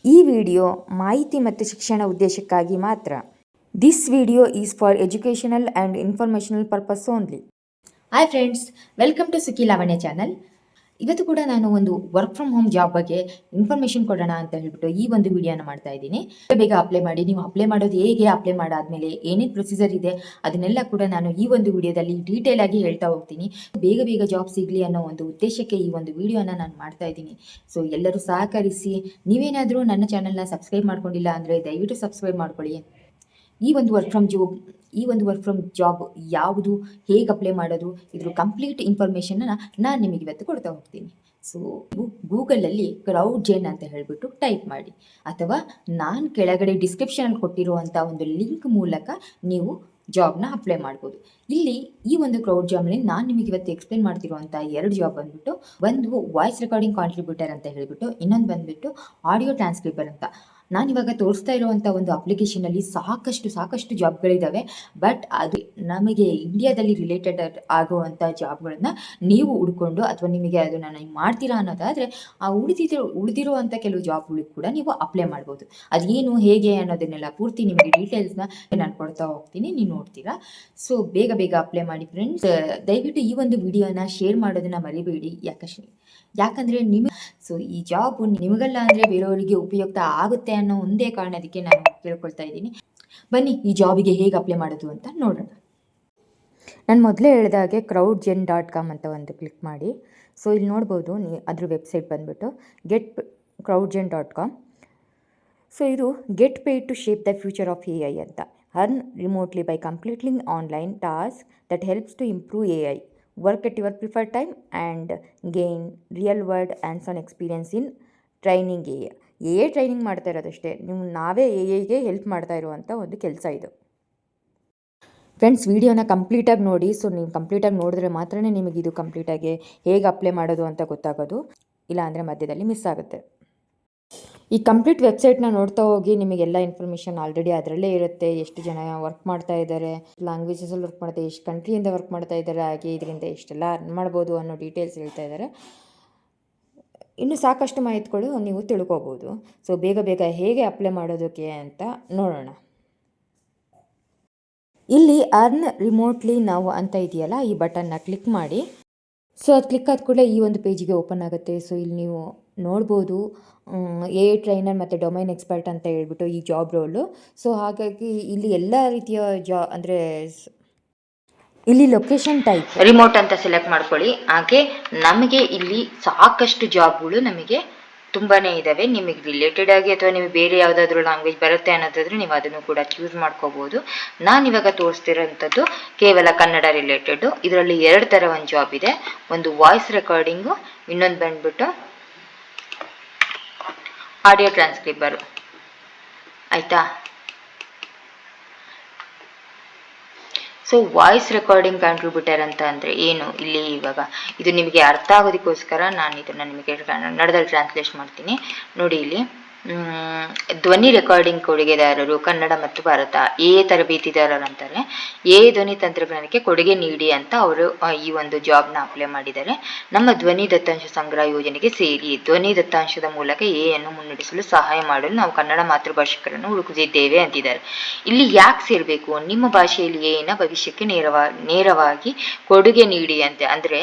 ಈ ವಿಡಿಯೋ ಮಾಹಿತಿ ಮತ್ತು ಶಿಕ್ಷಣ ಉದ್ದೇಶಕ್ಕಾಗಿ ಮಾತ್ರ. This video is for educational and informational purpose only. Hi friends, welcome to Sukhi Lavanya channel. ಇವತ್ತು ಕೂಡ ನಾನು ಒಂದು ವರ್ಕ್ ಫ್ರಮ್ ಹೋಮ್ ಜಾಬ್ ಬಗ್ಗೆ ಇನ್ಫಾರ್ಮೇಷನ್ ಕೊಡೋಣ ಅಂತ ಹೇಳ್ಬಿಟ್ಟು ಈ ಒಂದು ವಿಡಿಯೋನ ಮಾಡ್ತಾ ಇದ್ದೀನಿ. ಬೇಗ ಅಪ್ಲೈ ಮಾಡಿ. ನೀವು ಅಪ್ಲೈ ಮಾಡೋದು ಹೇಗೆ, ಅಪ್ಲೈ ಮಾಡಾದ್ಮೇಲೆ ಏನೇನು ಪ್ರೊಸೀಜರ್ ಇದೆ ಅದನ್ನೆಲ್ಲ ಕೂಡ ನಾನು ಈ ಒಂದು ವಿಡಿಯೋದಲ್ಲಿ ಡೀಟೇಲ್ ಆಗಿ ಹೇಳ್ತಾ ಹೋಗ್ತೀನಿ. ಬೇಗ ಜಾಬ್ ಸಿಗಲಿ ಅನ್ನೋ ಒಂದು ಉದ್ದೇಶಕ್ಕೆ ಈ ಒಂದು ವಿಡಿಯೋನ ನಾನು ಮಾಡ್ತಾ ಇದ್ದೀನಿ. ಸೊ ಎಲ್ಲರೂ ಸಹಕರಿಸಿ. ನೀವೇನಾದರೂ ನನ್ನ ಚಾನಲ್ನ ಸಬ್ಸ್ಕ್ರೈಬ್ ಮಾಡ್ಕೊಂಡಿಲ್ಲ ಅಂದರೆ ದಯವಿಟ್ಟು ಸಬ್ಸ್ಕ್ರೈಬ್ ಮಾಡ್ಕೊಳ್ಳಿ. ಈ ಒಂದು ವರ್ಕ್ ಫ್ರಮ್ ಜಾಬ್ ಯಾವುದು, ಹೇಗೆ ಅಪ್ಲೈ ಮಾಡೋದು, ಇದ್ರ ಕಂಪ್ಲೀಟ್ ಇನ್ಫಾರ್ಮೇಷನ್ನ ನಾನು ನಿಮಗೆ ಇವತ್ತು ಕೊಡ್ತಾ ಹೋಗ್ತೀನಿ. ಸೊ ಗೂಗಲಲ್ಲಿ ಕ್ರೌಡ್ ಜೆನ್ ಅಂತ ಹೇಳಿಬಿಟ್ಟು ಟೈಪ್ ಮಾಡಿ, ಅಥವಾ ನಾನು ಕೆಳಗಡೆ ಡಿಸ್ಕ್ರಿಪ್ಷನಲ್ಲಿ ಕೊಟ್ಟಿರುವಂಥ ಒಂದು ಲಿಂಕ್ ಮೂಲಕ ನೀವು ಜಾಬ್ನ ಅಪ್ಲೈ ಮಾಡ್ಬೋದು. ಇಲ್ಲಿ ಈ ಒಂದು ಕ್ರೌಡ್ ಜಾಬ್ನಲ್ಲಿ ನಾನು ನಿಮಗೆ ಇವತ್ತು ಎಕ್ಸ್ಪ್ಲೇನ್ ಮಾಡ್ತಿರುವಂಥ 2 ಜಾಬ್ ಬಂದ್ಬಿಟ್ಟು, ಒಂದು ವಾಯ್ಸ್ ರೆಕಾರ್ಡಿಂಗ್ ಕಾಂಟ್ರಿಬ್ಯೂಟರ್ ಅಂತ ಹೇಳಿಬಿಟ್ಟು, ಇನ್ನೊಂದು ಬಂದ್ಬಿಟ್ಟು ಆಡಿಯೋ ಟ್ರಾನ್ಸ್ಕ್ರಿಬರ್ ಅಂತ. ನಾನಿವಾಗ ತೋರಿಸ್ತಾ ಇರುವಂಥ ಒಂದು ಅಪ್ಲಿಕೇಶನಲ್ಲಿ ಸಾಕಷ್ಟು ಜಾಬ್ಗಳಿದ್ದಾವೆ. ಬಟ್ ಅದು ನಮಗೆ ಇಂಡಿಯಾದಲ್ಲಿ ರಿಲೇಟೆಡ್ ಆಗುವಂಥ ಜಾಬ್ಗಳನ್ನ ನೀವು ಹುಡ್ಕೊಂಡು, ಅಥವಾ ನಿಮಗೆ ಅದನ್ನು ನೀವು ಮಾಡ್ತೀರಾ ಅನ್ನೋದಾದರೆ ಆ ಉಳಿದಿರುವಂಥ ಕೆಲವು ಜಾಬ್ಗಳಿಗೆ ಕೂಡ ನೀವು ಅಪ್ಲೈ ಮಾಡ್ಬೋದು. ಅದೇನು ಹೇಗೆ ಅನ್ನೋದನ್ನೆಲ್ಲ ಪೂರ್ತಿ ನಿಮಗೆ ಡೀಟೇಲ್ಸ್ನ ನಾನು ಕೊಡ್ತಾ ಹೋಗ್ತೀನಿ, ನೀವು ನೋಡ್ತೀರಾ. ಸೊ ಬೇಗ ಅಪ್ಲೈ ಮಾಡಿ ಫ್ರೆಂಡ್ಸ್. ದಯವಿಟ್ಟು ಈ ಒಂದು ವಿಡಿಯೋನ ಶೇರ್ ಮಾಡೋದನ್ನ ಮರಿಬೇಡಿ. ಯಾಕಂದರೆ ಸೊ ಈ ಜಾಬ್ ನಿಮಗಲ್ಲ ಅಂದರೆ ಬೇರೆಯವರಿಗೆ ಉಪಯುಕ್ತ ಆಗುತ್ತೆ ಅನ್ನೋ ಒಂದೇ ಕಾರಣದಕ್ಕೆ ನಾನು ಕೇಳ್ಕೊಳ್ತಾ ಇದ್ದೀನಿ. ಬನ್ನಿ ಈ ಜಾಬಿಗೆ ಹೇಗೆ ಅಪ್ಲೈ ಮಾಡೋದು ಅಂತ ನೋಡೋಣ. ನಾನು ಮೊದಲೇ ಹೇಳಿದಾಗೆ crowdgen.com ಅಂತ ಒಂದು ಕ್ಲಿಕ್ ಮಾಡಿ. ಸೊ ಇಲ್ಲಿ ನೋಡ್ಬೋದು, ಅದ್ರ ವೆಬ್ಸೈಟ್ ಬಂದ್ಬಿಟ್ಟು crowdgen.com. ಸೊ ಇದು get paid to shape the future of AI ಅಂತ. Earn remotely by completing online task that helps to improve AI. Work at your preferred time and gain real world hands on experience in training AI training ಮಾಡ್ತಾ ಇರೋದಷ್ಟೇ. ನಾವೇ AIಗೆ help ಮಾಡ್ತಾ ಇರುವಂಥ ಒಂದು ಕೆಲಸ ಇದು. Friends, ವಿಡಿಯೋನ ಕಂಪ್ಲೀಟಾಗಿ ನೋಡಿ. ಸೊ ನೀವು ಕಂಪ್ಲೀಟಾಗಿ ನೋಡಿದ್ರೆ ಮಾತ್ರ ನಿಮಗೆ ಇದು ಕಂಪ್ಲೀಟಾಗಿ ಹೇಗೆ ಅಪ್ಲೈ ಮಾಡೋದು ಅಂತ ಗೊತ್ತಾಗೋದು. ಇಲ್ಲ ಅಂದರೆ ಮಧ್ಯದಲ್ಲಿ ಮಿಸ್ ಆಗುತ್ತೆ. ಈ ಕಂಪ್ಲೀಟ್ ವೆಬ್ಸೈಟ್ನ ನೋಡ್ತಾ ಹೋಗಿ, ನಿಮಗೆಲ್ಲ ಇನ್ಫಾರ್ಮೇಷನ್ ಆಲ್ರೆಡಿ ಅದರಲ್ಲೇ ಇರುತ್ತೆ. ಎಷ್ಟು ಜನ ವರ್ಕ್ ಮಾಡ್ತಾ ಇದ್ದಾರೆ, ಲ್ಯಾಂಗ್ವೇಜಸಲ್ಲಿ ವರ್ಕ್ ಮಾಡ್ತಾರೆ, ಎಷ್ಟು ಕಂಟ್ರಿಯಿಂದ ವರ್ಕ್ ಮಾಡ್ತಾ ಇದ್ದಾರೆ, ಹಾಗೆ ಇದರಿಂದ ಎಷ್ಟೆಲ್ಲ ಅರ್ನ್ ಮಾಡ್ಬೋದು ಅನ್ನೋ ಡೀಟೇಲ್ಸ್ ಹೇಳ್ತಾ ಇದ್ದಾರೆ. ಇನ್ನು ಸಾಕಷ್ಟು ಮಾಹಿತಿಗಳು ನೀವು ತಿಳ್ಕೊಬೋದು. ಸೊ ಬೇಗ ಹೇಗೆ ಅಪ್ಲೈ ಮಾಡೋದಕ್ಕೆ ಅಂತ ನೋಡೋಣ. ಇಲ್ಲಿ ಅರ್ನ್ ರಿಮೋಟ್ಲಿ ನಾವು ಅಂತ ಇದೆಯಲ್ಲ, ಈ ಬಟನ್ನ ಕ್ಲಿಕ್ ಮಾಡಿ. ಸೊ ಅದು ಕ್ಲಿಕ್ ಆದ ಕೂಡಲೇ ಈ ಒಂದು ಪೇಜಿಗೆ ಓಪನ್ ಆಗುತ್ತೆ. ಸೊ ಇಲ್ಲಿ ನೀವು ನೋಡ್ಬೋದು, AI ಟ್ರೈನರ್ ಮತ್ತು ಡೊಮೈನ್ ಎಕ್ಸ್ಪರ್ಟ್ ಅಂತ ಹೇಳ್ಬಿಟ್ಟು ಈ ಜಾಬ್ ರೋಲು. ಸೊ ಹಾಗಾಗಿ ಇಲ್ಲಿ ಎಲ್ಲ ರೀತಿಯ ಅಂದರೆ ಇಲ್ಲಿ ಲೊಕೇಶನ್ ಟೈಪ್ ರಿಮೋಟ್ ಅಂತ ಸೆಲೆಕ್ಟ್ ಮಾಡ್ಕೊಳ್ಳಿ. ಹಾಗೆ ನಮಗೆ ಇಲ್ಲಿ ಸಾಕಷ್ಟು ಜಾಬ್ಗಳು ನಮಗೆ ತುಂಬಾ ಇದ್ದಾವೆ. ನಿಮಗೆ ರಿಲೇಟೆಡ್ ಆಗಿ ಅಥವಾ ನೀವು ಬೇರೆ ಯಾವುದಾದ್ರೂ ಲ್ಯಾಂಗ್ವೇಜ್ ಬರುತ್ತೆ ಅನ್ನೋದಾದ್ರೆ ನೀವು ಅದನ್ನು ಕೂಡ ಚೂಸ್ ಮಾಡ್ಕೋಬೋದು. ನಾನಿವಾಗ ತೋರಿಸ್ತಿರೋಂಥದ್ದು ಕೇವಲ ಕನ್ನಡ ರಿಲೇಟೆಡು. ಇದರಲ್ಲಿ 2 ಥರ ಒಂದು ಜಾಬ್ ಇದೆ. ಒಂದು ವಾಯ್ಸ್ ರೆಕಾರ್ಡಿಂಗು, ಇನ್ನೊಂದು ಬಂದ್ಬಿಟ್ಟು ಆಡಿಯೋ ಟ್ರಾನ್ಸ್ಕ್ರಿಬರು. ಆಯಿತಾ? ಸೊ ವಾಯ್ಸ್ ರೆಕಾರ್ಡಿಂಗ್ ಕಾಂಟ್ರಿಬ್ಯೂಟರ್ ಅಂತ ಅಂದರೆ ಏನು, ಇಲ್ಲಿ ಇವಾಗ ಇದು ನಿಮಗೆ ಅರ್ಥ ಆಗೋದಕ್ಕೋಸ್ಕರ ನಾನು ಇದನ್ನು ನಿಮಗೆ ಕನ್ನಡದಲ್ಲಿ ಟ್ರಾನ್ಸ್ಲೇಟ್ ಮಾಡ್ತೀನಿ. ನೋಡಿ, ಇಲ್ಲಿ ಧ್ವನಿ ರೆಕಾರ್ಡಿಂಗ್ ಕೊಡುಗೆದಾರರು ಕನ್ನಡ ಮತ್ತು ಭಾರತ AI ತರಬೇತಿದಾರರು ಅಂತಾರೆ. AI ಧ್ವನಿ ತಂತ್ರಜ್ಞಾನಕ್ಕೆ ಕೊಡುಗೆ ನೀಡಿ ಅಂತ ಅವರು ಈ ಒಂದು ಜಾಬ್ನ ಅಪ್ಲೈ ಮಾಡಿದ್ದಾರೆ. ನಮ್ಮ ಧ್ವನಿ ದತ್ತಾಂಶ ಸಂಗ್ರಹ ಯೋಜನೆಗೆ ಸೇರಿ ಧ್ವನಿ ದತ್ತಾಂಶದ ಮೂಲಕ AI ಅನ್ನು ಮುನ್ನಡೆಸಲು ಸಹಾಯ ಮಾಡಲು ನಾವು ಕನ್ನಡ ಮಾತೃಭಾಷಿಕರನ್ನು ಹುಡುಕುತ್ತಿದ್ದೇವೆ ಅಂತಿದ್ದಾರೆ. ಇಲ್ಲಿ ಯಾಕೆ ಸೇರಬೇಕು, ನಿಮ್ಮ ಭಾಷೆಯಲ್ಲಿ AI ಭವಿಷ್ಯಕ್ಕೆ ನೇರವಾಗಿ ಕೊಡುಗೆ ನೀಡಿ ಅಂತೆ. ಅಂದರೆ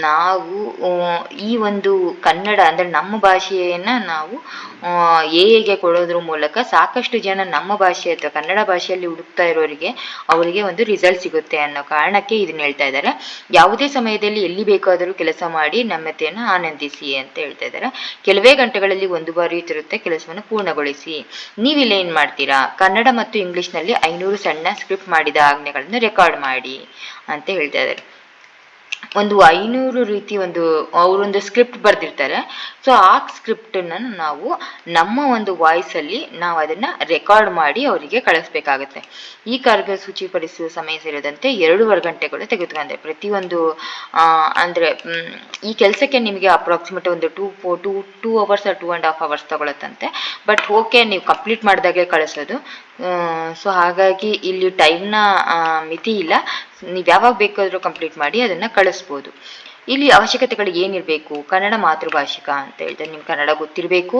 ನಾವು ಈ ಒಂದು ಕನ್ನಡ ಅಂದರೆ ನಮ್ಮ ಭಾಷೆಯನ್ನು ನಾವು AIಗೆ ಕೊಡೋದ್ರ ಮೂಲಕ ಸಾಕಷ್ಟು ಜನ ನಮ್ಮ ಭಾಷೆ ಅಥವಾ ಕನ್ನಡ ಭಾಷೆಯಲ್ಲಿ ಹುಡುಕ್ತಾ ಇರೋರಿಗೆ ಅವರಿಗೆ ಒಂದು ರಿಸಲ್ಟ್ ಸಿಗುತ್ತೆ ಅನ್ನೋ ಕಾರಣಕ್ಕೆ ಇದನ್ನ ಹೇಳ್ತಾ ಇದ್ದಾರೆ. ಯಾವುದೇ ಸಮಯದಲ್ಲಿ ಎಲ್ಲಿ ಬೇಕಾದರೂ ಕೆಲಸ ಮಾಡಿ ನಮ್ಯತೆಯನ್ನು ಆನಂದಿಸಿ ಅಂತ ಹೇಳ್ತಾ ಇದ್ದಾರೆ. ಕೆಲವೇ ಗಂಟೆಗಳಲ್ಲಿ ಒಂದು ಬಾರಿ ಇರುತ್ತೆ ಕೆಲಸವನ್ನು ಪೂರ್ಣಗೊಳಿಸಿ. ನೀವಿಲ್ಲಿ ಏನು ಮಾಡ್ತೀರಾ, ಕನ್ನಡ ಮತ್ತು ಇಂಗ್ಲಿಷ್ನಲ್ಲಿ 500 ಸಣ್ಣ ಸ್ಕ್ರಿಪ್ಟ್ ಮಾಡಿದ ಆಜ್ಞೆಗಳನ್ನು ರೆಕಾರ್ಡ್ ಮಾಡಿ ಅಂತ ಹೇಳ್ತಾ ಇದ್ದಾರೆ. ಒಂದು 500 ರೀತಿ ಅವರೊಂದು ಸ್ಕ್ರಿಪ್ಟ್ ಬರೆದಿರ್ತಾರೆ. ಸೊ ಆ ಸ್ಕ್ರಿಪ್ಟನ್ನು ನಾವು ನಮ್ಮ ಒಂದು ವಾಯ್ಸಲ್ಲಿ ನಾವು ಅದನ್ನು ರೆಕಾರ್ಡ್ ಮಾಡಿ ಅವರಿಗೆ ಕಳಿಸ್ಬೇಕಾಗತ್ತೆ. ಈ ಕಾರ್ಯಸೂಚಿಪಡಿಸುವ ಸಮಯ ಸೇರಿದಂತೆ 2.5 ಗಂಟೆಗಳು ತೆಗೆದುಕೊಂಡೆ. ಪ್ರತಿಯೊಂದು ಅಂದರೆ ಈ ಕೆಲಸಕ್ಕೆ ನಿಮಗೆ ಅಪ್ರಾಕ್ಸಿಮೇಟ್ ಒಂದು 2 ಅವರ್ಸ್ 2.5 ಅವರ್ಸ್ ತಗೊಳತ್ತಂತೆ. ಬಟ್ ಓಕೆ, ನೀವು ಕಂಪ್ಲೀಟ್ ಮಾಡಿದಾಗೆ ಕಳಿಸೋದು. ಸೊ ಹಾಗಾಗಿ ಇಲ್ಲಿ ಟೈಮ್ನ ಮಿತಿ ಇಲ್ಲ. ನೀವು ಯಾವಾಗ ಬೇಕಾದರೂ ಕಂಪ್ಲೀಟ್ ಮಾಡಿ ಅದನ್ನು ಕಳಿಸ್ಬೋದು. ಇಲ್ಲಿ ಅವಶ್ಯಕತೆಗಳು ಏನಿರಬೇಕು, ಕನ್ನಡ ಮಾತೃಭಾಷಿಕ ಅಂತ ಹೇಳ್ತಾರೆ, ನಿಮ್ಗೆ ಕನ್ನಡ ಗೊತ್ತಿರಬೇಕು,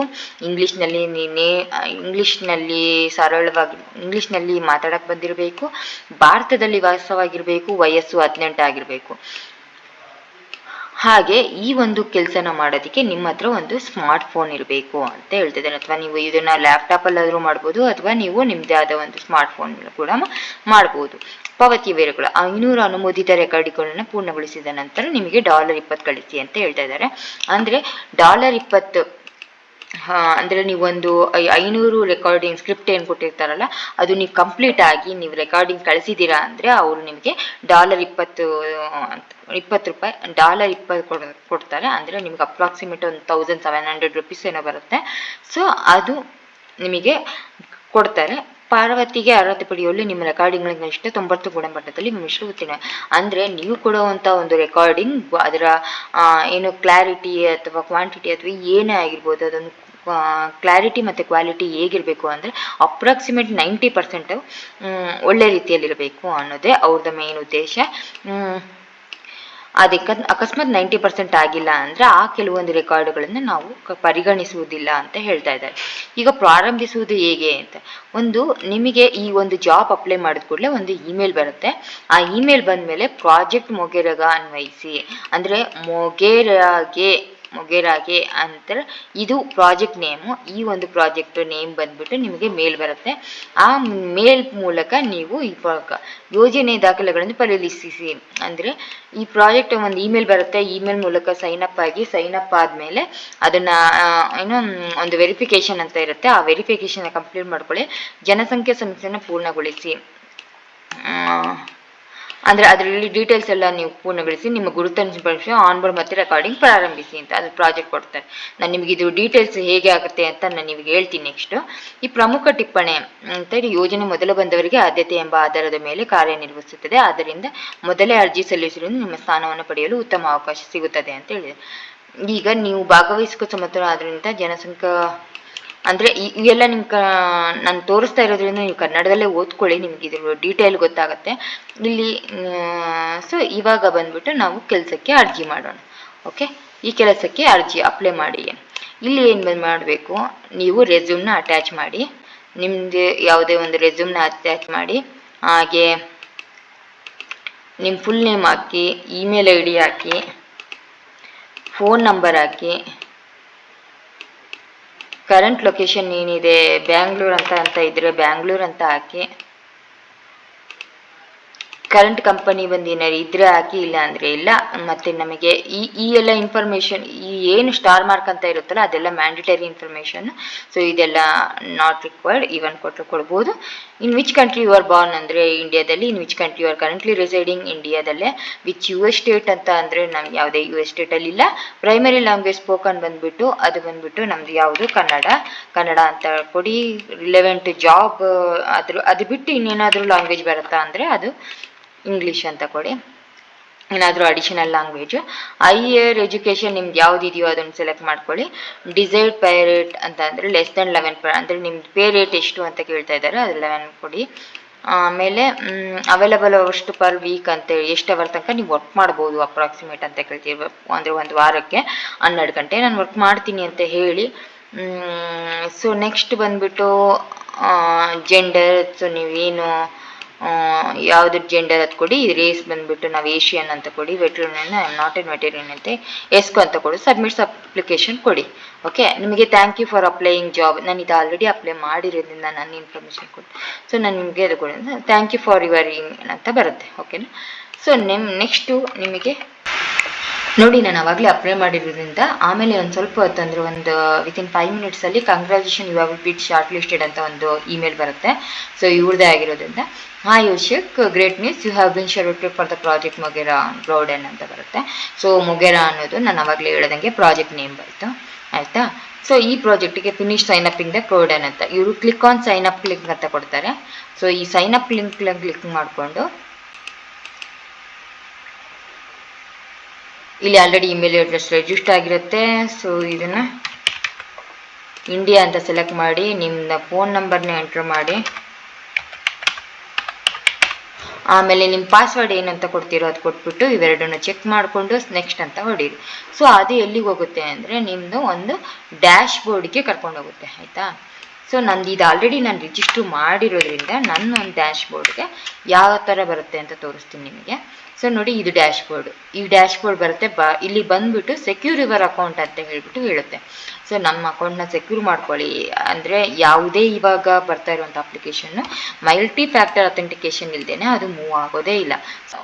ಇಂಗ್ಲೀಷ್ನಲ್ಲಿ ಸರಳವಾಗಿ ಇಂಗ್ಲೀಷ್ನಲ್ಲಿ ಮಾತಾಡಕ್ಕೆ ಬಂದಿರಬೇಕು, ಭಾರತದಲ್ಲಿ ವಾಸವಾಗಿರಬೇಕು, ವಯಸ್ಸು 18 ಆಗಿರಬೇಕು. ಹಾಗೆ ಈ ಒಂದು ಕೆಲಸನ ಮಾಡೋದಕ್ಕೆ ನಿಮ್ಮ ಹತ್ರ ಒಂದು ಸ್ಮಾರ್ಟ್ ಫೋನ್ ಇರಬೇಕು ಅಂತ ಹೇಳ್ತಿದ್ದಾರೆ. ಅಥವಾ ನೀವು ಇದನ್ನ ಲ್ಯಾಪ್ಟಾಪಲ್ಲಾದರೂ ಮಾಡ್ಬೋದು, ಅಥವಾ ನೀವು ನಿಮ್ಮದೇ ಆದ ಒಂದು ಸ್ಮಾರ್ಟ್ ಫೋನ್ ಕೂಡ ಮಾಡ್ಬೋದು. ಪಾವತಿ ವಿವರಗಳು: 500 ಅನುಮೋದಿತ ರೆಕಾರ್ಡಿಂಗ್ಗಳನ್ನು ಪೂರ್ಣಗೊಳಿಸಿದ ನಂತರ ನಿಮಗೆ $20 ಕಳಿಸಿ ಅಂತ ಹೇಳ್ತಾ ಇದ್ದಾರೆ. ಅಂದರೆ $20 ಅಂದರೆ ನೀವೊಂದು 500 ರೆಕಾರ್ಡಿಂಗ್ ಸ್ಕ್ರಿಪ್ಟ್ ಏನು ಕೊಟ್ಟಿರ್ತಾರಲ್ಲ, ಅದು ನೀವು ಕಂಪ್ಲೀಟ್ ಆಗಿ ನೀವು ರೆಕಾರ್ಡಿಂಗ್ ಕಳಿಸಿದ್ದೀರಾ ಅಂದರೆ ಅವರು ನಿಮಗೆ $20 ಕೊಡ್ತಾರೆ. ಅಂದರೆ ನಿಮ್ಗೆ ಅಪ್ರಾಕ್ಸಿಮೇಟ್ ಒಂದು $1700 ಏನೋ ಬರುತ್ತೆ. ಸೊ ಅದು ನಿಮಗೆ ಕೊಡ್ತಾರೆ. ಪಾರ್ವತಿಗೆ ಅರ್ಹತೆ ಪಡೆಯಲು ನಿಮ್ಮ ರೆಕಾರ್ಡಿಂಗ್ಗಳಿಗಿಂತ 90 ಗುಣಮಟ್ಟದಲ್ಲಿ ಮಿಶ್ರ ಉತ್ತೀರ್ಣ. ಅಂದರೆ ನೀವು ಕೊಡುವಂಥ ಒಂದು ರೆಕಾರ್ಡಿಂಗ್ ಅದರ ಏನು ಕ್ಲಾರಿಟಿ ಅಥವಾ ಕ್ವಾಂಟಿಟಿ ಅಥವಾ ಏನೇ ಆಗಿರ್ಬೋದು, ಅದೊಂದು ಕ್ಲಾರಿಟಿ ಮತ್ತು ಕ್ವಾಲಿಟಿ ಹೇಗಿರಬೇಕು ಅಂದರೆ ಅಪ್ರಾಕ್ಸಿಮೇಟ್ 90% ಒಳ್ಳೆ ರೀತಿಯಲ್ಲಿರಬೇಕು ಅನ್ನೋದೇ ಅವ್ರದ್ದು ಮೇನ್ ಉದ್ದೇಶ. ಅದಕ್ಕೆ ಅಕಸ್ಮಾತ್ 90% ಆಗಿಲ್ಲ ಅಂದರೆ ಆ ಕೆಲವೊಂದು ರೆಕಾರ್ಡ್ಗಳನ್ನು ನಾವು ಪರಿಗಣಿಸುವುದಿಲ್ಲ ಅಂತ ಹೇಳ್ತಾ ಇದ್ದಾರೆ. ಈಗ ಪ್ರಾರಂಭಿಸುವುದು ಹೇಗೆ ಅಂತ, ನಿಮಗೆ ಈ ಒಂದು ಜಾಬ್ ಅಪ್ಲೈ ಮಾಡಿದ ಕೂಡಲೇ ಒಂದು ಇಮೇಲ್ ಬರುತ್ತೆ. ಆ ಇಮೇಲ್ ಬಂದ ಮೇಲೆ ಪ್ರಾಜೆಕ್ಟ್ ಮೊಗೆರಾಗ ಅನ್ವಯಿಸಿ, ಅಂದರೆ ಮೊಗೆರಾಗೆ ಅಂತಾರೆ, ಇದು ಪ್ರಾಜೆಕ್ಟ್ ನೇಮು. ಈ ಒಂದು ಪ್ರಾಜೆಕ್ಟ್ ನೇಮ್ ಬಂದ್ಬಿಟ್ಟು ನಿಮಗೆ ಮೇಲ್ ಬರುತ್ತೆ. ಆ ಮೇಲ್ ಮೂಲಕ ನೀವು ಈ ಯೋಜನೆ ದಾಖಲೆಗಳನ್ನು ಪರಿಶೀಲಿಸಿ. ಅಂದರೆ ಈ ಪ್ರಾಜೆಕ್ಟ್ ಒಂದು ಇಮೇಲ್ ಬರುತ್ತೆ, ಇಮೇಲ್ ಮೂಲಕ ಸೈನ್ ಅಪ್ ಆದಮೇಲೆ ಅದನ್ನು ಏನೋ ಒಂದು ವೆರಿಫಿಕೇಷನ್ ಅಂತ ಇರುತ್ತೆ, ಆ ವೆರಿಫಿಕೇಷನ್ ಕಂಪ್ಲೀಟ್ ಮಾಡ್ಕೊಳ್ಳಿ. ಜನಸಂಖ್ಯಾ ಸಮೀಕ್ಷೆಯನ್ನು ಪೂರ್ಣಗೊಳಿಸಿ, ಅಂದರೆ ಅದರಲ್ಲಿ ಡೀಟೇಲ್ಸ್ ಎಲ್ಲ ನೀವು ಪೂರ್ಣಗೊಳಿಸಿ, ನಿಮ್ಮ ಗುರುತನ್ನು ಪರಿಶೀಲಿಸಿ ಆನ್ಬೋರ್ಡ್ ಮತ್ತು ರೆಕಾರ್ಡಿಂಗ್ ಪ್ರಾರಂಭಿಸಿ ಅಂತ ಅದು ಪ್ರಾಜೆಕ್ಟ್ ಕೊಡ್ತಾರೆ. ನಾನು ನಿಮಗೆ ಇದು ಡೀಟೇಲ್ಸ್ ಹೇಗೆ ಆಗುತ್ತೆ ಅಂತ ನಾನು ನಿಮಗೆ ಹೇಳ್ತೀನಿ ನೆಕ್ಸ್ಟು. ಈ ಪ್ರಮುಖ ಟಿಪ್ಪಣಿ ಅಂತ ಯೋಜನೆ ಮೊದಲು ಬಂದವರಿಗೆ ಆದ್ಯತೆ ಎಂಬ ಆಧಾರದ ಮೇಲೆ ಕಾರ್ಯನಿರ್ವಹಿಸುತ್ತದೆ. ಆದ್ದರಿಂದ ಮೊದಲೇ ಅರ್ಜಿ ಸಲ್ಲಿಸುವುದರಿಂದ ನಿಮ್ಮ ಸ್ಥಾನವನ್ನು ಪಡೆಯಲು ಉತ್ತಮ ಅವಕಾಶ ಸಿಗುತ್ತದೆ ಅಂತ ಹೇಳಿದೆ. ಈಗ ನೀವು ಭಾಗವಹಿಸುವ ಸಮತೋಲ ಆದ್ದರಿಂದ ಜನಸಂಖ್ಯಾ ಅಂದರೆ ಇವೆಲ್ಲ ನಾನು ತೋರಿಸ್ತಾ ಇರೋದ್ರಿಂದ ನೀವು ಕನ್ನಡದಲ್ಲೇ ಓದ್ಕೊಳ್ಳಿ, ನಿಮ್ಗೆ ಇದ್ರ ಡೀಟೇಲ್ ಗೊತ್ತಾಗುತ್ತೆ ಇಲ್ಲಿ. ಸೊ ಇವಾಗ ಬಂದ್ಬಿಟ್ಟು ನಾವು ಕೆಲಸಕ್ಕೆ ಅರ್ಜಿ ಮಾಡೋಣ. ಓಕೆ, ಈ ಕೆಲಸಕ್ಕೆ ಅರ್ಜಿ ಅಪ್ಲೈ ಮಾಡಿ. ಇಲ್ಲಿ ಏನು ಮಾಡಬೇಕು, ನೀವು ರೆಸ್ಯೂಮ್ನ ಅಟ್ಯಾಚ್ ಮಾಡಿ, ನಿಮ್ಮದು ಯಾವುದೇ ಒಂದು ರೆಸ್ಯೂಮ್ನ ಅಟ್ಯಾಚ್ ಮಾಡಿ, ಹಾಗೆ ನಿಮ್ಮ ಫುಲ್ ನೇಮ್ ಹಾಕಿ, ಇಮೇಲ್ ID ಹಾಕಿ, ಫೋನ್ ನಂಬರ್ ಹಾಕಿ, ಕರೆಂಟ್ ಲೊಕೇಶನ್ ಏನಿದೆ ಬ್ಯಾಂಗ್ಳೂರ್ ಅಂತ ಇದ್ರೆ ಬ್ಯಾಂಗ್ಳೂರ್ ಅಂತ ಹಾಕಿ, ಕರೆಂಟ್ ಕಂಪನಿ ಬಂದು ಏನಾರು ಇದ್ರೆ ಹಾಕಿ, ಇಲ್ಲ ಅಂದರೆ ಇಲ್ಲ. ಮತ್ತು ನಮಗೆ ಈ ಎಲ್ಲ ಇನ್ಫಾರ್ಮೇಷನ್, ಈ ಏನು ಸ್ಟಾರ್ ಮಾರ್ಕ್ ಅಂತ ಇರುತ್ತಲ್ಲ ಅದೆಲ್ಲ ಮ್ಯಾಂಡೇಟರಿ ಇನ್ಫಾರ್ಮೇಷನ್. ಸೊ ಇದೆಲ್ಲ ನಾಟ್ ರಿಕ್ವೈರ್ಡ್, ಈವನ್ ಕೊಡ್ಬೋದು. In which country you are born ಅಂದರೆ ಇಂಡಿಯಾದಲ್ಲಿ, in which country you are currently residing ಇಂಡಿಯಾದಲ್ಲೇ, ವಿಚ್ US ಸ್ಟೇಟ್ ಅಂತ ಅಂದರೆ ನಮ್ಗೆ ಯಾವುದೇ US ಸ್ಟೇಟಲ್ಲಿ ಇಲ್ಲ. ಪ್ರೈಮರಿ ಲ್ಯಾಂಗ್ವೇಜ್ ಸ್ಪೋಕನ್ ಬಂದ್ಬಿಟ್ಟು ನಮ್ದು ಯಾವುದು ಕನ್ನಡ ಅಂತ ಕೊಡಿ. ರಿಲೆವೆಂಟ್ ಜಾಬ್ ಅದು ಬಿಟ್ಟು ಇನ್ನೇನಾದರೂ ಲ್ಯಾಂಗ್ವೇಜ್ ಬರುತ್ತಾ ಅಂದರೆ ಅದು ಇಂಗ್ಲೀಷ್ ಅಂತ ಕೊಡಿ, ಏನಾದರೂ ಅಡಿಷನಲ್ ಲ್ಯಾಂಗ್ವೇಜು. ಹೈಯರ್ ಎಜುಕೇಷನ್ ನಿಮ್ದು ಯಾವುದಿದೆಯೋ ಅದನ್ನು ಸೆಲೆಕ್ಟ್ ಮಾಡ್ಕೊಳ್ಳಿ. ಡಿಸೈರ್ಡ್ ಪೇ ರೇಟ್ ಅಂತ ಅಂದರೆ ಲೆಸ್ ದೆನ್ 11 ಅಂದರೆ ನಿಮ್ದು ಪೇ ರೇಟ್ ಎಷ್ಟು ಅಂತ ಕೇಳ್ತಾ ಇದ್ದಾರೆ, ಅದು 11 ಕೊಡಿ. ಆಮೇಲೆ ಅವೈಲಬಲ್ ಅಷ್ಟು ಪರ್ ವೀಕ್ ಅಂತ ಎಷ್ಟು ಅವರ್ ತನಕ ನೀವು ವರ್ಕ್ ಮಾಡ್ಬೋದು ಅಪ್ರಾಕ್ಸಿಮೇಟ್ ಅಂತ ಕೇಳ್ತೀವಿ. ಅಂದರೆ ಒಂದು ವಾರಕ್ಕೆ 12 ಗಂಟೆ ನಾನು ವರ್ಕ್ ಮಾಡ್ತೀನಿ ಅಂತ ಹೇಳಿ. ಸೊ ನೆಕ್ಸ್ಟ್ ಬಂದ್ಬಿಟ್ಟು ಜೆಂಡರ್. ಸೊ ನೀವೇನು ಯಾವುದು ಜೆಂಡರ್ ಅದು ಕೊಡಿ. ರೇಸ್ ಬಂದ್ಬಿಟ್ಟು ನಾವು ಏಷಿಯನ್ ಅಂತ ಕೊಡಿ. ವೆಟರನ್ ನಾಟ್ ಎನ್ ವೆಟರನ್ ಅಂತ ಎಸ್ಕೋ ಅಂತ ಕೊಡಿ. ಸಬ್ಮಿಟ್ಸ್ ಅಪ್ಲಿಕೇಶನ್ ಕೊಡಿ. ಓಕೆ, ನಿಮಗೆ thank you for applying job. ನಾನು ಇದು ಆಲ್ರೆಡಿ ಅಪ್ಲೈ ಮಾಡಿರೋದ್ರಿಂದ ನನ್ನ ಇನ್ಫಾರ್ಮೇಷನ್ ಕೊಡಿ. ಸೊ ನಾನು ನಿಮಗೆ ಅದು ಕೊಡಿ, ಥ್ಯಾಂಕ್ ಯು ಫಾರ್ ಯುವರ್ ಅಂತ ಬರುತ್ತೆ. ಓಕೆನಾ. ಸೊ ನೆಕ್ಸ್ಟು ನಿಮಗೆ ನೋಡಿ, ನಾನು ಆವಾಗಲೇ ಅಪ್ಲೈ ಮಾಡಿರೋದ್ರಿಂದ ಆಮೇಲೆ ಒಂದು ಸ್ವಲ್ಪ ಹೊತ್ತಂದರೆ ಒಂದು ವಿತಿನ್ 5 ಮಿನಿಟ್ಸಲ್ಲಿ congratulation you have been shortlisted ಅಂತ ಒಂದು ಇಮೇಲ್ ಬರುತ್ತೆ. ಸೊ ಇವ್ರದ್ದೇ ಆಗಿರೋದ್ರಿಂದ ಹಾಯ್ ಯೋಶಿಕ್, great news, you have been shorted for the project ಮೊಗೆರಾ ಬ್ರೌಡನ್ ಅಂತ ಬರುತ್ತೆ. ಸೊ ಮೊಗೆರಾ ಅನ್ನೋದು ನಾನು ಆವಾಗಲೇ ಹೇಳ್ದಂಗೆ ಪ್ರಾಜೆಕ್ಟ್ ನೇಮ್ ಬರುತ್ತೆ, ಆಯಿತಾ. ಸೊ ಈ ಪ್ರಾಜೆಕ್ಟಿಗೆ finish sign up in the ಬ್ರೌಡನ್ ಅಂತ ಇವರು click on sign up link ಅಂತ ಕೊಡ್ತಾರೆ. ಸೊ ಈ ಸೈನ್ ಅಪ್ ಲಿಂಕ್ ಕ್ಲಿಕ್ ಮಾಡಿಕೊಂಡು ಇಲ್ಲಿ ಆಲ್ರೆಡಿ ಇಮೇಲ್ ಅಡ್ರೆಸ್ ರಿಜಿಸ್ಟರ್ ಆಗಿರುತ್ತೆ. ಸೊ ಇದನ್ನು ಇಂಡಿಯಾ ಅಂತ ಸೆಲೆಕ್ಟ್ ಮಾಡಿ, ನಿಮ್ಮ ಫೋನ್ ನಂಬರ್ನ ಎಂಟ್ರ್ ಮಾಡಿ, ಆಮೇಲೆ ನಿಮ್ಮ ಪಾಸ್ವರ್ಡ್ ಏನಂತ ಕೊಡ್ತೀರೋ ಅದು ಕೊಟ್ಬಿಟ್ಟು ಇವೆರಡನ್ನು ಚೆಕ್ ಮಾಡಿಕೊಂಡು ನೆಕ್ಸ್ಟ್ ಅಂತ ಹೊಡೀರಿ. ಸೊ ಅದು ಎಲ್ಲಿಗೆ ಹೋಗುತ್ತೆ ಅಂದರೆ ನಿಮ್ಮದು ಒಂದು ಡ್ಯಾಶ್ ಬೋರ್ಡ್ಗೆ ಕರ್ಕೊಂಡು ಹೋಗುತ್ತೆ, ಆಯಿತಾ. ಸೊ ನಂದು ಇದು ಆಲ್ರೆಡಿ ನಾನು ರಿಜಿಸ್ಟ್ರ್ ಮಾಡಿರೋದ್ರಿಂದ ನನ್ನ ಒಂದು ಡ್ಯಾಶ್ ಬೋರ್ಡ್ಗೆ ಯಾವ ಥರ ಬರುತ್ತೆ ಅಂತ ತೋರಿಸ್ತೀನಿ ನಿಮಗೆ. ಸೊ ನೋಡಿ, ಇದು ಡ್ಯಾಶ್ ಬೋರ್ಡ್. ಈ ಡ್ಯಾಶ್ ಬೋರ್ಡ್ ಬರುತ್ತೆ. ಇಲ್ಲಿ ಬಂದುಬಿಟ್ಟು ಸೆಕ್ಯೂರ್ ಯುವರ್ ಅಕೌಂಟ್ ಅಂತ ಹೇಳ್ಬಿಟ್ಟು ಹೇಳುತ್ತೆ. ಸೊ ನಮ್ಮ ಅಕೌಂಟ್ನ ಸೆಕ್ಯೂರ್ ಮಾಡ್ಕೊಳ್ಳಿ ಅಂದರೆ ಯಾವುದೇ ಇವಾಗ ಬರ್ತಾ ಇರುವಂಥ ಅಪ್ಲಿಕೇಶನ್ನು ಮಲ್ಟಿ ಫ್ಯಾಕ್ಟರ್ ಅಥೆಂಟಿಕೇಶನ್ ಇಲ್ಲದೇ ಅದು ಮೂವ್ ಆಗೋದೇ ಇಲ್ಲ.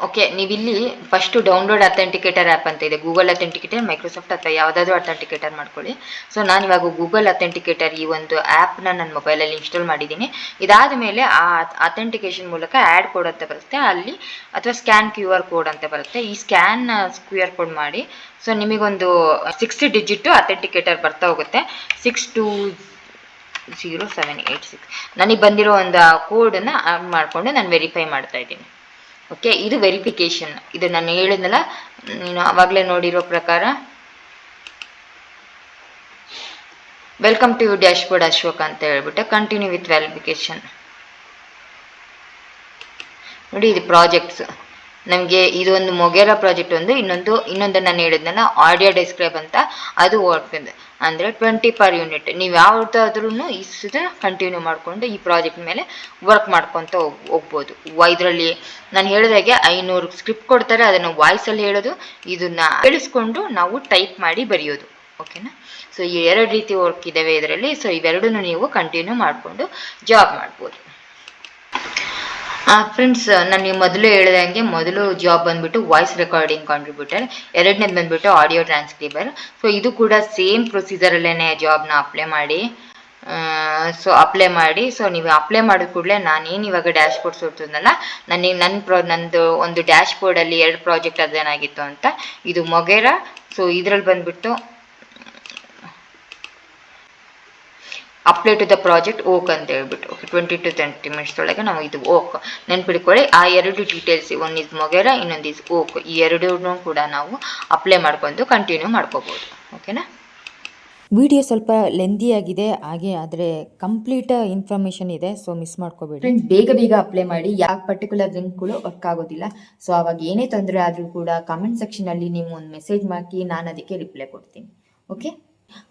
ಓಕೆ, ನೀವಿಲ್ಲಿ ಫಸ್ಟು ಡೌನ್ಲೋಡ್ ಅಥೆಂಟಿಕೇಟರ್ ಆ್ಯಪ್ ಅಂತ ಇದೆ, ಗೂಗಲ್ ಅಥೆಂಟಿಕೇಟರ್, ಮೈಕ್ರೋಸಾಫ್ಟ್ ಅಥವಾ ಯಾವುದಾದ್ರೂ ಅಥೆಂಟಿಕೇಟರ್ ಮಾಡ್ಕೊಳ್ಳಿ. ಸೊ ನಾನು ಇವಾಗ ಗೂಗಲ್ ಅಥೆಂಟಿಕೇಟರ್ ಈ ಒಂದು ಆ್ಯಪ್ನ ನನ್ನ ಮೊಬೈಲಲ್ಲಿ ಇನ್ಸ್ಟಾಲ್ ಮಾಡಿದ್ದೀನಿ. ಇದಾದ ಮೇಲೆ ಆ ಅಥೆಂಟಿಕೇಶನ್ ಮೂಲಕ ಆ್ಯಡ್ ಕೋಡ್ ಅಂತ ಬರುತ್ತೆ ಅಲ್ಲಿ, ಅಥವಾ ಸ್ಕ್ಯಾನ್ QR ಕೋಡ್ ಅಂತ ಬರುತ್ತೆ. ಈ ಸ್ಕ್ಯಾನ್ QR ಕೋಡ್ ಮಾಡಿ. ಸೊ ನಿಮಗೊಂದು 60 ಡಿಜಿಟು ಅಥೆಂಟಿಕೇಟರ್ ಬರ್ತಾ ಹೋಗುತ್ತೆ. 620786 ನನಗೆ ಬಂದಿರೋ ಒಂದು ಕೋಡನ್ನು ಆ್ಯಡ್ ಮಾಡಿಕೊಂಡು ನಾನು ವೆರಿಫೈ ಮಾಡ್ತಾ ಇದ್ದೀನಿ. ಓಕೆ, ಇದು ವೆರಿಫಿಕೇಷನ್. ಇದು ನಾನು ಹೇಳಿದ್ನಲ್ಲ, ನೀನು ಆವಾಗಲೇ ನೋಡಿರೋ ಪ್ರಕಾರ welcome to your dashboard Ashok ಅಂತ ಹೇಳ್ಬಿಟ್ಟು ಕಂಟಿನ್ಯೂ ವಿತ್ ವೆರಿಫಿಕೇಷನ್. ನೋಡಿ, ಇದು ಪ್ರಾಜೆಕ್ಟ್ಸ್. ನಮಗೆ ಇದೊಂದು ಮೊಗೆರಾ ಪ್ರಾಜೆಕ್ಟ್ ಒಂದು, ಇನ್ನೊಂದು ನಾನು ಹೇಳಿದ್ನಲ್ಲ ಆಡಿಯೋ ಡಿಸ್ಕ್ರೈಬ್ ಅಂತ, ಅದು ಓಡ್ತಿದೆ ಅಂದರೆ 20 per ಯೂನಿಟ್. ನೀವು ಯಾವುದಾದ್ರೂ ಇಷ್ಟು ಕಂಟಿನ್ಯೂ ಮಾಡಿಕೊಂಡು ಈ ಪ್ರಾಜೆಕ್ಟ್ ಮೇಲೆ ವರ್ಕ್ ಮಾಡ್ಕೊತ ಹೋಗ್ಬೋದು. ಇದರಲ್ಲಿ ನಾನು ಹೇಳಿದಾಗೆ 500 ಸ್ಕ್ರಿಪ್ಟ್ ಕೊಡ್ತಾರೆ, ಅದನ್ನು ವಾಯ್ಸಲ್ಲಿ ಹೇಳೋದು, ಇದನ್ನು ಕೇಳಿಸ್ಕೊಂಡು ನಾವು ಟೈಪ್ ಮಾಡಿ ಬರೆಯೋದು. ಓಕೆನಾ. ಸೊ ಈ 2 ರೀತಿ ವರ್ಕ್ ಇದ್ದಾವೆ ಇದರಲ್ಲಿ. ಸೊ ಇವೆರಡನ್ನು ನೀವು ಕಂಟಿನ್ಯೂ ಮಾಡಿಕೊಂಡು ಜಾಬ್ ಮಾಡ್ಬೋದು. ಫ್ರೆಂಡ್ಸ್, ನಾನು ಮೊದಲು ಹೇಳಿದಂಗೆ ಮೊದಲು ಜಾಬ್ ಬಂದುಬಿಟ್ಟು ವಾಯ್ಸ್ ರೆಕಾರ್ಡಿಂಗ್ ಕಾಂಟ್ರಿಬ್ಯೂಟರ್, ಎರಡನೇದು ಬಂದುಬಿಟ್ಟು ಆಡಿಯೋ ಟ್ರಾನ್ಸ್ಕ್ರಿಬರ್. ಸೊ ಇದು ಕೂಡ ಸೇಮ್ ಪ್ರೊಸೀಜರಲ್ಲೇ ಜಾಬ್ನ ಅಪ್ಲೈ ಮಾಡಿ. ಸೊ ನೀವು ಅಪ್ಲೈ ಮಾಡಿದ ಕೂಡಲೇ ನಾನೇನು ಇವಾಗ ಡ್ಯಾಶ್ ಬೋರ್ಡ್ ತೋರಿಸಿದ್ನಲ್ಲ, ನಂದು ಒಂದು ಡ್ಯಾಶ್ ಬೋರ್ಡಲ್ಲಿ 2 ಪ್ರಾಜೆಕ್ಟ್ ಅದೇನಾಗಿತ್ತು ಅಂತ, ಇದು ಮೊಗೆರಾ. ಸೊ ಇದರಲ್ಲಿ ಬಂದುಬಿಟ್ಟು apply to the project okay ಅಂತ ಹೇಳ್ಬಿಟ್ಟು 20 to 30 minutes ಒಳಗೆ ನಾವು ಇದು ಓಕ್ ನೆನ್ಪಿಡ್ಕೊಳ್ಳಿ. ಆ 2 ಡೀಟೇಲ್ಸ್, ಒಂದು ಇಸ್ ಮೊಗೆರಾ, ಇನ್ನೊಂದು ಇಸ್ ಓಕ್, ಈ 2 ಕೂಡ ನಾವು ಅಪ್ಲೈ ಮಾಡ್ಕೊಂಡು ಕಂಟಿನ್ಯೂ ಮಾಡ್ಕೋಬೋದು. ಓಕೆನಾ. ವಿಡಿಯೋ ಸ್ವಲ್ಪ ಲೆಂದಿ ಆಗಿದೆ ಹಾಗೆ, ಆದರೆ ಕಂಪ್ಲೀಟ್ ಇನ್ಫಾರ್ಮೇಷನ್ ಇದೆ, ಸೊ ಮಿಸ್ ಮಾಡ್ಕೋಬೇಡಿ ಫ್ರೆಂಡ್ಸ್. ಬೇಗ ಅಪ್ಲೈ ಮಾಡಿ. ಯಾವ ಪರ್ಟಿಕ್ಯುಲರ್ ಲಿಂಕ್ಗಳು ವರ್ಕ್ ಆಗೋದಿಲ್ಲ. ಸೊ ಅವಾಗ ಏನೇ ತೊಂದರೆ ಆದರೂ ಕೂಡ ಕಾಮೆಂಟ್ ಸೆಕ್ಷನಲ್ಲಿ ನೀವು ಒಂದು ಮೆಸೇಜ್ ಮಾಡಿ, ನಾನು ಅದಕ್ಕೆ ರಿಪ್ಲೈ ಕೊಡ್ತೀನಿ. ಓಕೆ.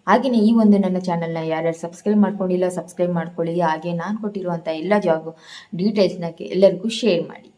ಹಾಗೆಯೇ ಈ ಒಂದು ನನ್ನ ಚಾನಲ್ನ ಯಾರ್ಯಾರು ಸಬ್ಸ್ಕ್ರೈಬ್ ಮಾಡ್ಕೊಂಡಿಲ್ಲ ಸಬ್ಸ್ಕ್ರೈಬ್ ಮಾಡ್ಕೊಳ್ಳಿ. ಹಾಗೆ ನಾನು ಕೊಟ್ಟಿರುವಂಥ ಎಲ್ಲ ಜಾಬ್ ಡೀಟೇಲ್ಸ್ನ ಎಲ್ಲರಿಗೂ ಶೇರ್ ಮಾಡಿ.